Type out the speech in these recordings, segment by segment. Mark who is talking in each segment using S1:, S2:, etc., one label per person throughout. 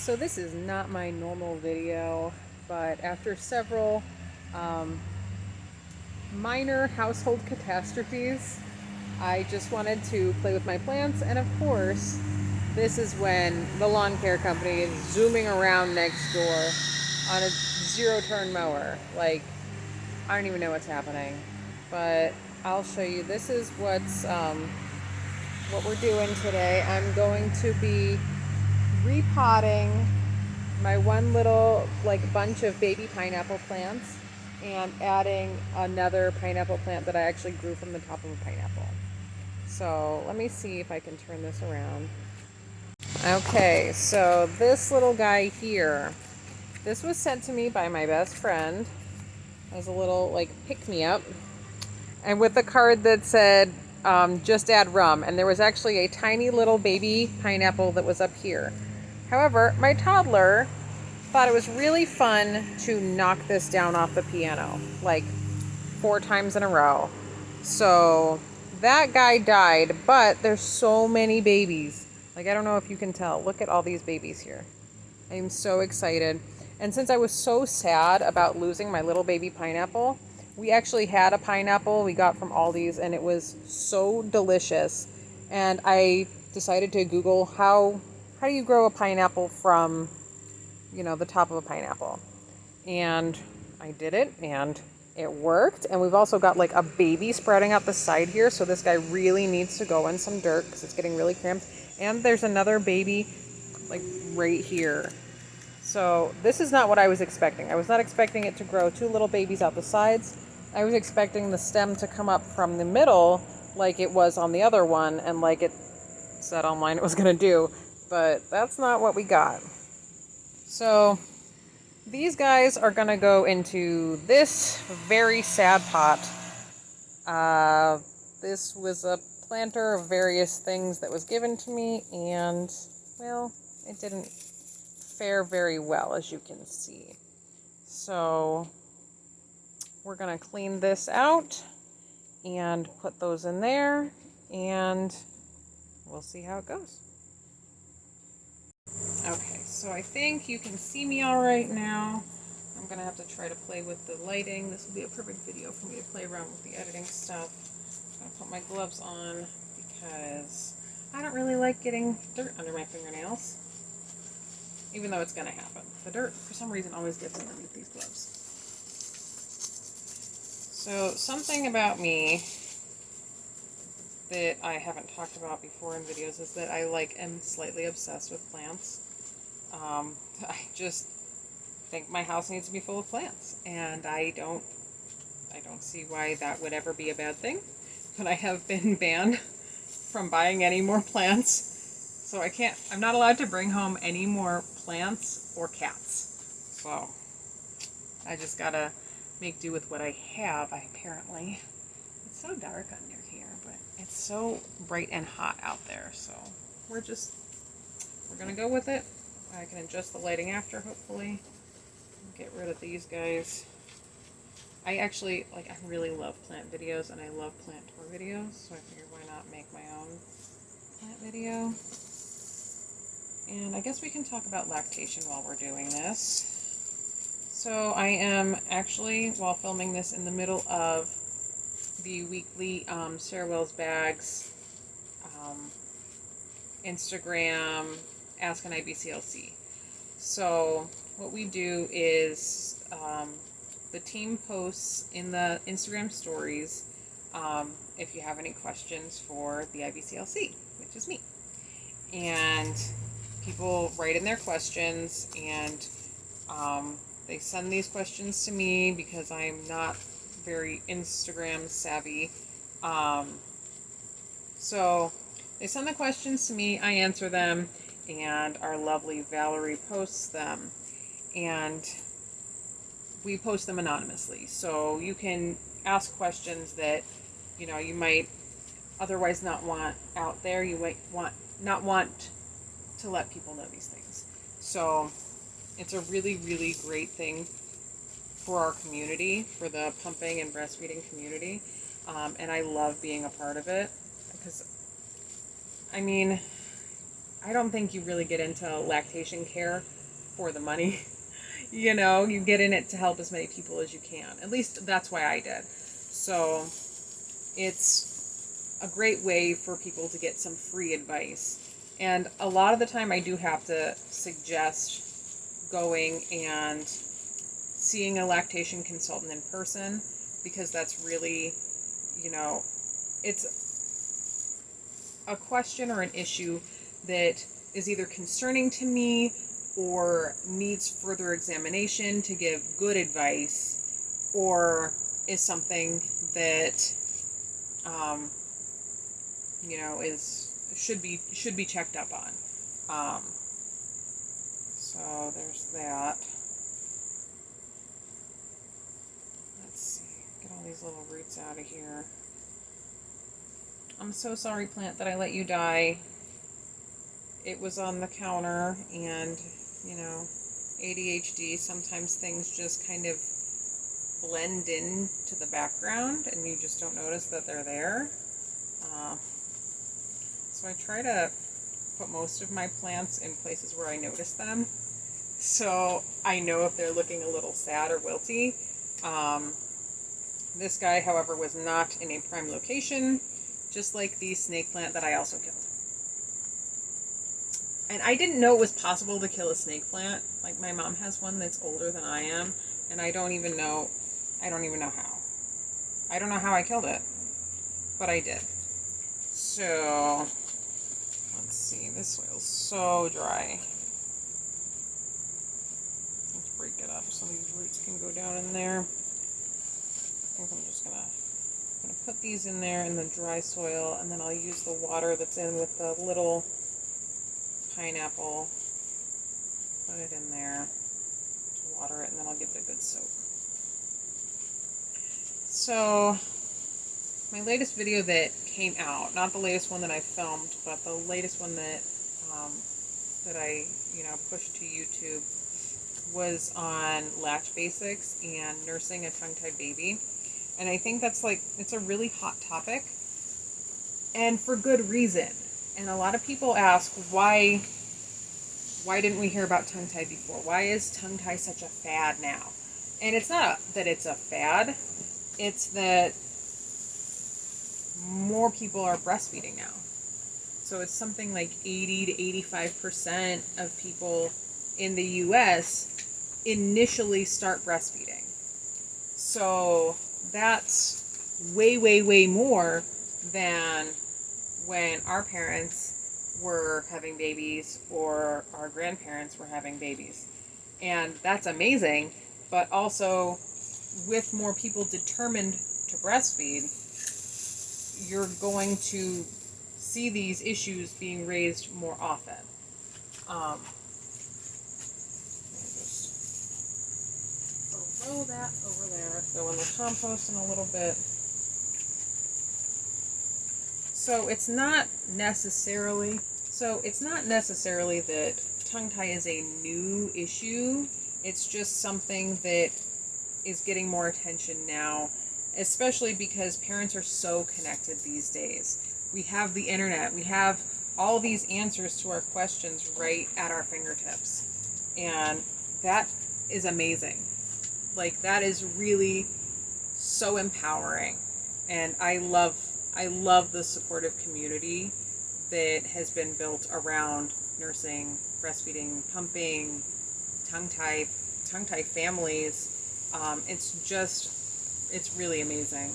S1: So this is not my normal video, but after several minor household catastrophes, I just wanted to play with my plants, and of course, this is when the lawn care company is zooming around next door on a zero-turn mower. Like, I don't even know what's happening, but I'll show you. This is what we're doing today. I'm going to be repotting my one little bunch of baby pineapple plants and adding another pineapple plant that I actually grew from the top of a pineapple. So let me see if I can turn this around. Okay, so this little guy here, this was sent to me by my best friend as a little pick-me-up, and with a card that said just add rum, and there was actually a tiny little baby pineapple that was up here. However, my toddler thought it was really fun to knock this down off the piano like 4 times in a row. So that guy died, but there's so many babies. Like, I don't know if you can tell. Look at all these babies here. I'm so excited. And since I was so sad about losing my little baby pineapple, we actually had a pineapple we got from Aldi's, and it was so delicious. And I decided to Google how do you grow a pineapple from the top of a pineapple. And I did it, and it worked. And we've also got like a baby sprouting out the side here, so this guy really needs to go in some dirt because it's getting really cramped. And there's another baby like right here. So this is not what I was expecting. I was not expecting it to grow 2 little babies out the sides. I was expecting the stem to come up from the middle like it was on the other one, and like it said online it was going to do. But that's not what we got. So these guys are going to go into this very sad pot. This was a planter of various things that was given to me, and, well, it didn't fare very well, as you can see. So we're going to clean this out and put those in there, and we'll see how it goes. Okay, so I think you can see me all right now. I'm going to have to try to play with the lighting. This will be a perfect video for me to play around with the editing stuff. I'm going to put my gloves on because I don't really like getting dirt under my fingernails, even though it's going to happen. The dirt, for some reason, always gets underneath these gloves. So something about me that I haven't talked about before in videos is that I am slightly obsessed with plants. I just think my house needs to be full of plants, and I don't see why that would ever be a bad thing. But I have been banned from buying any more plants, so I'm not allowed to bring home any more plants or cats. So I just gotta make do with what I have, apparently. It's so dark under here, but it's so bright and hot out there, so we're gonna go with it. I can adjust the lighting after, hopefully. Get rid of these guys. I actually, I really love plant videos, and I love plant tour videos, so I figured why not make my own plant video. And I guess we can talk about lactation while we're doing this. So I am actually, while filming this, in the middle of the weekly Sarah Wells Bags Instagram Ask an IBCLC. So what we do is the team posts in the Instagram stories if you have any questions for the IBCLC, which is me. And people write in their questions, and they send these questions to me because I'm not very Instagram savvy. So they send the questions to me, I answer them, and our lovely Valerie posts them. And we post them anonymously. So you can ask questions that, you might otherwise not want out there. You might not want to let people know these things. So it's a really, really great thing for our community, for the pumping and breastfeeding community. And I love being a part of it because, I don't think you really get into lactation care for the money. You know, you get in it to help as many people as you can. At least that's why I did. So it's a great way for people to get some free advice. And a lot of the time I do have to suggest going and seeing a lactation consultant in person, because that's really, you know, it's a question or an issue that is either concerning to me or needs further examination to give good advice, or is something that you know, should be checked up on. So there's that. Let's see, get all these little roots out of here. I'm so sorry, plant, that I let you die. It was on the counter, and, you know, ADHD, sometimes things just kind of blend in to the background and you just don't notice that they're there. So I try to put most of my plants in places where I notice them, so I know if they're looking a little sad or wilty. This guy, however, was not in a prime location, just like the snake plant that I also killed. And I didn't know it was possible to kill a snake plant. Like, my mom has one that's older than I am, and I don't even know how. I don't know how I killed it, but I did. So, let's see, this soil's so dry. Let's break it up so these roots can go down in there. I think I'm just gonna put these in there in the dry soil, and then I'll use the water that's in with the little pineapple, put it in there to water it, and then I'll give it a good soak. So my latest video that came out, not the latest one that I filmed, but the latest one that I pushed to YouTube, was on latch basics and nursing a tongue-tied baby. And I think that's it's a really hot topic, and for good reason. And a lot of people ask, why didn't we hear about tongue-tied before? Why is tongue-tie such a fad now? And it's not that it's a fad, it's that more people are breastfeeding now. So it's something like 80 to 85% of people in the US initially start breastfeeding. So that's way, way, way more than when our parents were having babies or our grandparents were having babies. And that's amazing, but also with more people determined to breastfeed, you're going to see these issues being raised more often. Just throw that over there, throw in the compost in a little bit. So it's not necessarily that tongue-tie is a new issue. It's just something that is getting more attention now, especially because parents are so connected these days. We have the internet. We have all these answers to our questions right at our fingertips. And that is amazing. Like, that is really so empowering. And I love the supportive community that has been built around nursing, breastfeeding, pumping, tongue-tie families. It's really amazing,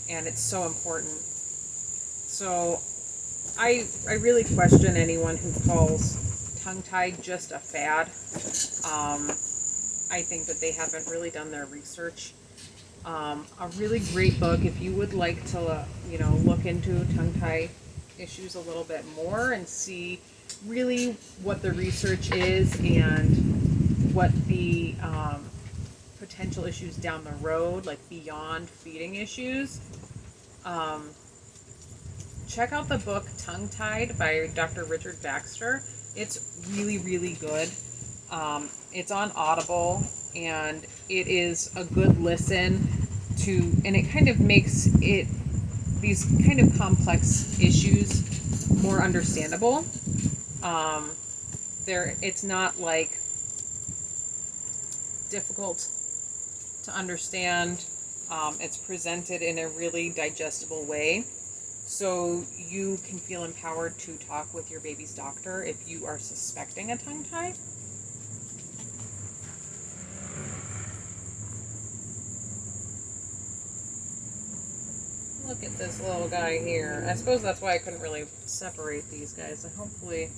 S1: and it's so important. So I really question anyone who calls tongue-tie just a fad. I think that they haven't really done their research. A really great book, if you would like to, look into tongue-tie issues a little bit more and see really what the research is and what the potential issues down the road, like beyond feeding issues. Check out the book Tongue-Tied by Dr. Richard Baxter. It's really, really good. It's on Audible, and it is a good listen to, and it kind of makes these kind of complex issues more understandable. It's not like difficult to understand. It's presented in a really digestible way, so you can feel empowered to talk with your baby's doctor if you are suspecting a tongue tie. Look at this little guy here. I suppose that's why I couldn't really separate these guys. And hopefully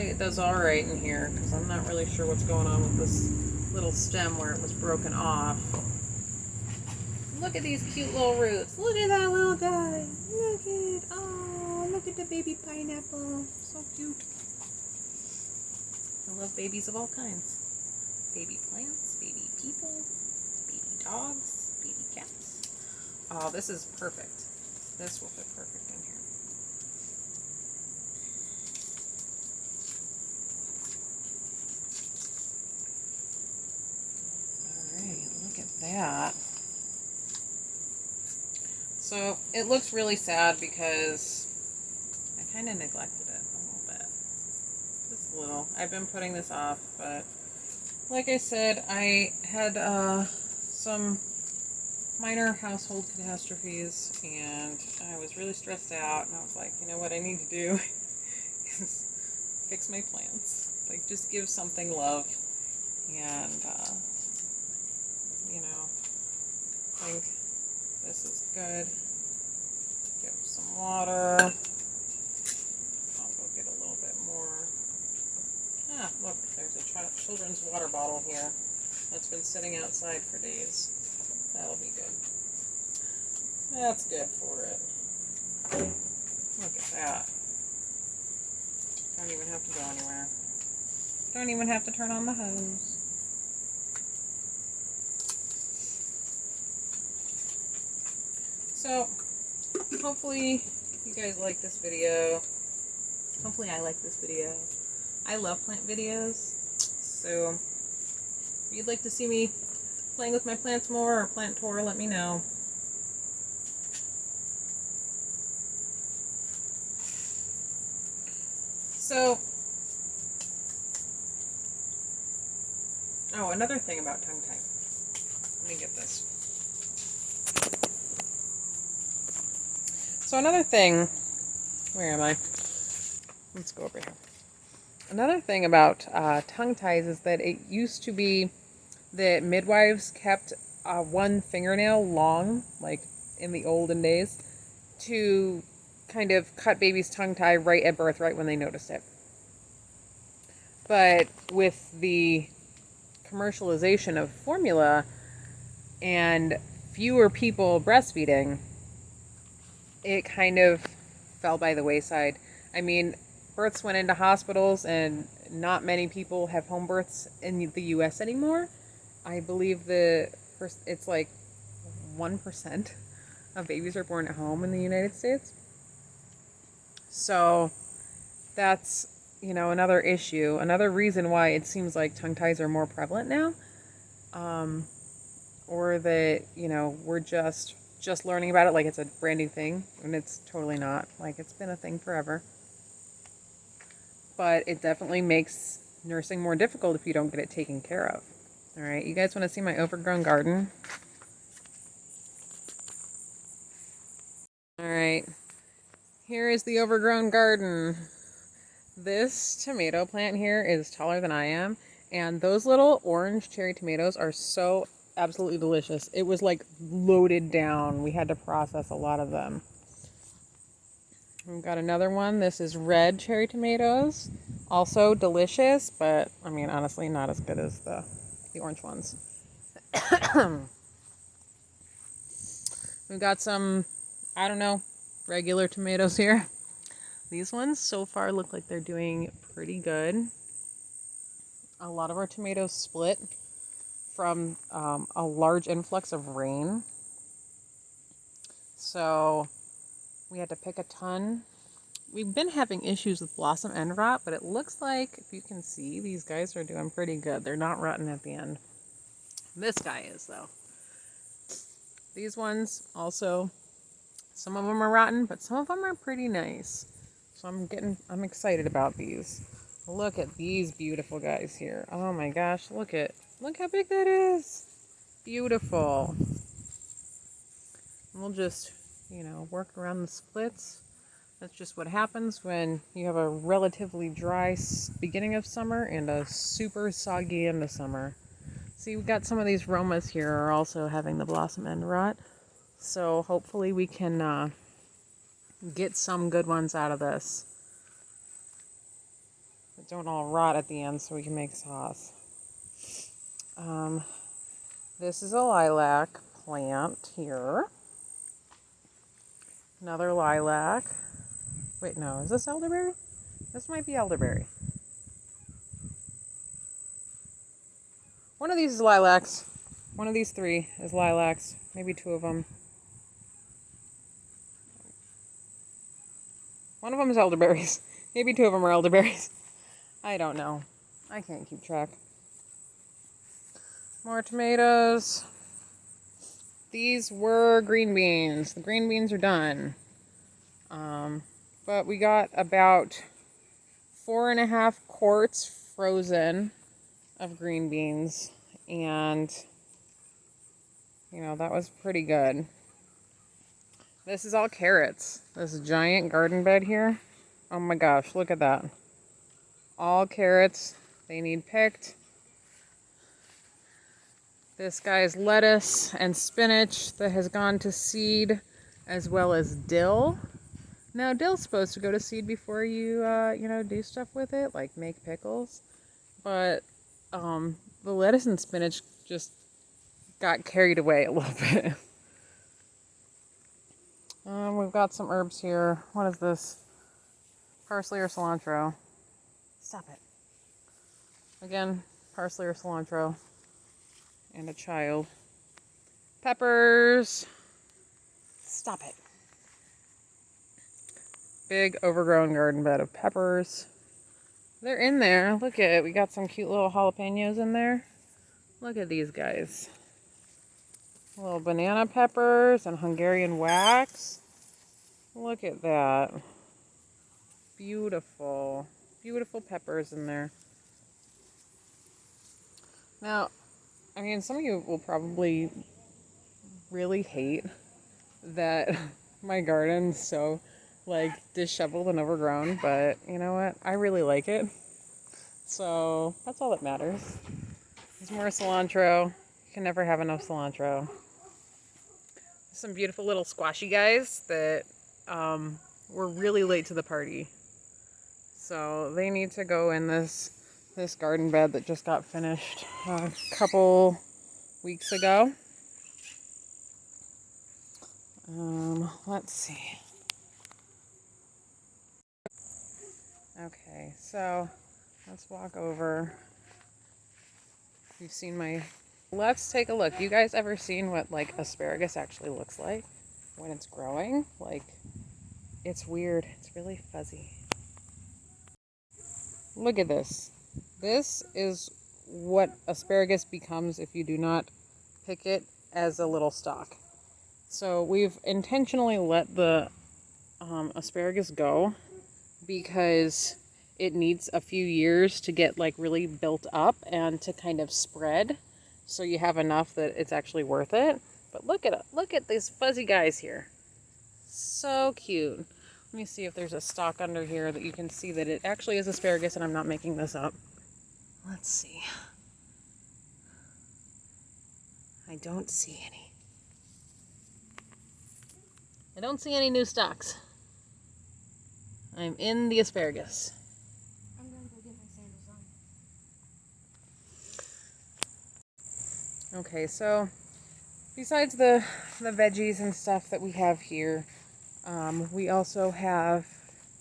S1: it does all right in here, because I'm not really sure what's going on with this little stem where it was broken off. Look at these cute little roots. Look at that little guy. Look at the baby pineapple. So cute. I love babies of all kinds. Baby plants, baby people, baby dogs, baby cats. Oh, this is perfect. This will fit perfect in here. Alright, look at that. So it looks really sad because I kind of neglected it a little bit. Just a little. I've been putting this off, but like I said, I had some minor household catastrophes, and I was really stressed out, and I was like, you know what I need to do is fix my plants. Like, just give something love, and, you know, I think this is good. Give some water. I'll go get a little bit more. Ah, look, there's a children's water bottle here that's been sitting outside for days. That'll be good. That's good for it. Look at that. Don't even have to go anywhere. Don't even have to turn on the hose. So, hopefully you guys like this video. Hopefully I like this video. I love plant videos. So, if you'd like to see me playing with my plants more or plant tour, let me know. So, oh, another thing about tongue tie. Let me get this. So another thing, where am I? Let's go over here. Another thing about tongue ties is that it used to be that midwives kept one fingernail long, like in the olden days, to kind of cut baby's tongue tie right at birth, right when they noticed it. But with the commercialization of formula and fewer people breastfeeding, it kind of fell by the wayside. I mean, births went into hospitals, and not many people have home births in the U.S. anymore. I believe it's like 1% of babies are born at home in the United States. So that's, another issue, another reason why it seems like tongue ties are more prevalent now. Or that, we're just learning about it like it's a brand new thing, and it's totally not. Like, it's been a thing forever. But it definitely makes nursing more difficult if you don't get it taken care of. All right, you guys want to see my overgrown garden? All right, here is the overgrown garden. This tomato plant here is taller than I am, and those little orange cherry tomatoes are so absolutely delicious. It was like loaded down. We had to process a lot of them. We've got another one. This is red cherry tomatoes. Also delicious, but I mean, honestly, not as good as the orange ones. We've got some, I don't know, regular tomatoes here. These ones so far look like they're doing pretty good. A lot of our tomatoes split from a large influx of rain. So we had to pick a ton. We've been having issues with blossom end rot, but it looks like, if you can see, these guys are doing pretty good. They're not rotting at the end. This guy is, though. These ones also, some of them are rotten, but some of them are pretty nice. So I'm excited about these. Look at these beautiful guys here. Oh my gosh, look how big that is. Beautiful. And we'll just, work around the splits. That's just what happens when you have a relatively dry beginning of summer and a super soggy end of summer. See, we've got some of these Romas here are also having the blossom end rot. So hopefully we can get some good ones out of this. But don't all rot at the end so we can make sauce. This is a lilac plant here. Another lilac. Wait, no, is this elderberry? This might be elderberry. One of these is lilacs. One of these three is lilacs. Maybe two of them. One of them is elderberries. Maybe two of them are elderberries. I don't know. I can't keep track. More tomatoes. These were green beans. The green beans are done. But we got about 4.5 quarts frozen of green beans. And, that was pretty good. This is all carrots. This giant garden bed here. Oh my gosh, look at that. All carrots. They need picked. This guy's lettuce and spinach that has gone to seed, as well as dill. Now, dill's supposed to go to seed before you, do stuff with it, like make pickles. But the lettuce and spinach just got carried away a little bit. We've got some herbs here. What is this? Parsley or cilantro? Stop it. Again, parsley or cilantro. And a child. Peppers. Stop it. Big overgrown garden bed of peppers. They're in there. Look at it. We got some cute little jalapenos in there. Look at these guys. Little banana peppers and Hungarian wax. Look at that. Beautiful. Beautiful peppers in there. Now, some of you will probably really hate that my garden's so, disheveled and overgrown, but you know what? I really like it. So, that's all that matters. There's more cilantro. You can never have enough cilantro. Some beautiful little squashy guys that were really late to the party. So, they need to go in this garden bed that just got finished a couple weeks ago. Let's see. Okay, so let's walk over. You've seen let's take a look. You guys ever seen what asparagus actually looks like when it's growing? It's weird. It's really fuzzy. Look at this. This is what asparagus becomes if you do not pick it as a little stalk. So we've intentionally let the asparagus go because it needs a few years to get really built up and to kind of spread, so you have enough that it's actually worth it. But look at these fuzzy guys here. So cute. Let me see if there's a stalk under here that you can see that it actually is asparagus and I'm not making this up. Let's see. I don't see any. I don't see any new stalks. I'm in the asparagus.
S2: I'm going to go get my sandals on.
S1: Okay, so besides the veggies and stuff that we have here, we also have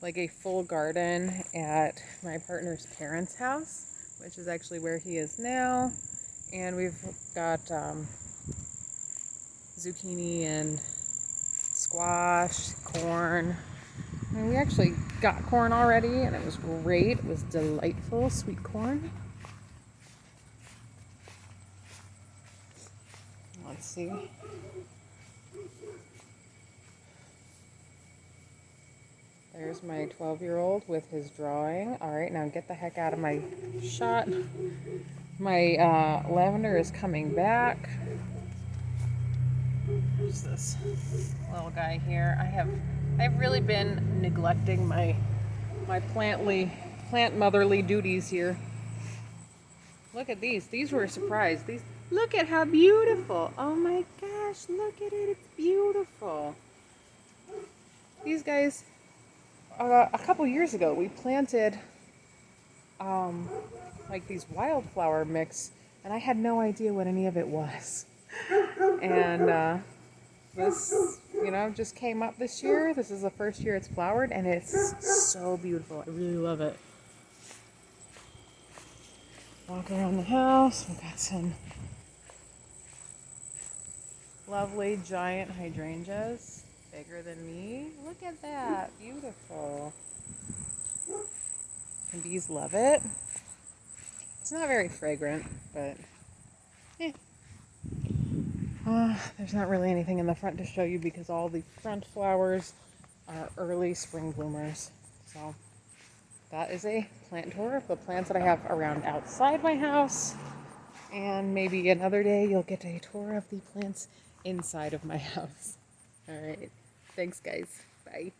S1: a full garden at my partner's parents' house, which is actually where he is now. And we've got zucchini and squash, corn. And we actually got corn already, and it was great. It was delightful, sweet corn. Let's see. There's my 12-year-old with his drawing. All right, now get the heck out of my shot. My lavender is coming back. There's this little guy here. I've really been neglecting my plant motherly duties here. Look at these. These were a surprise. Look at how beautiful. Oh my gosh, look at it. It's beautiful. These guys, a couple years ago, we planted like these wildflower mix, and I had no idea what any of it was. And this, just came up this year. This is the first year it's flowered, and it's so beautiful. I really love it. Walk around the house. We've got some lovely giant hydrangeas, bigger than me. Look at that. Beautiful. And bees love it. It's not very fragrant, but there's not really anything in the front to show you because all the front flowers are early spring bloomers. So that is a plant tour of the plants that I have around outside my house. And maybe another day you'll get a tour of the plants inside of my house. All right. Thanks, guys. Bye.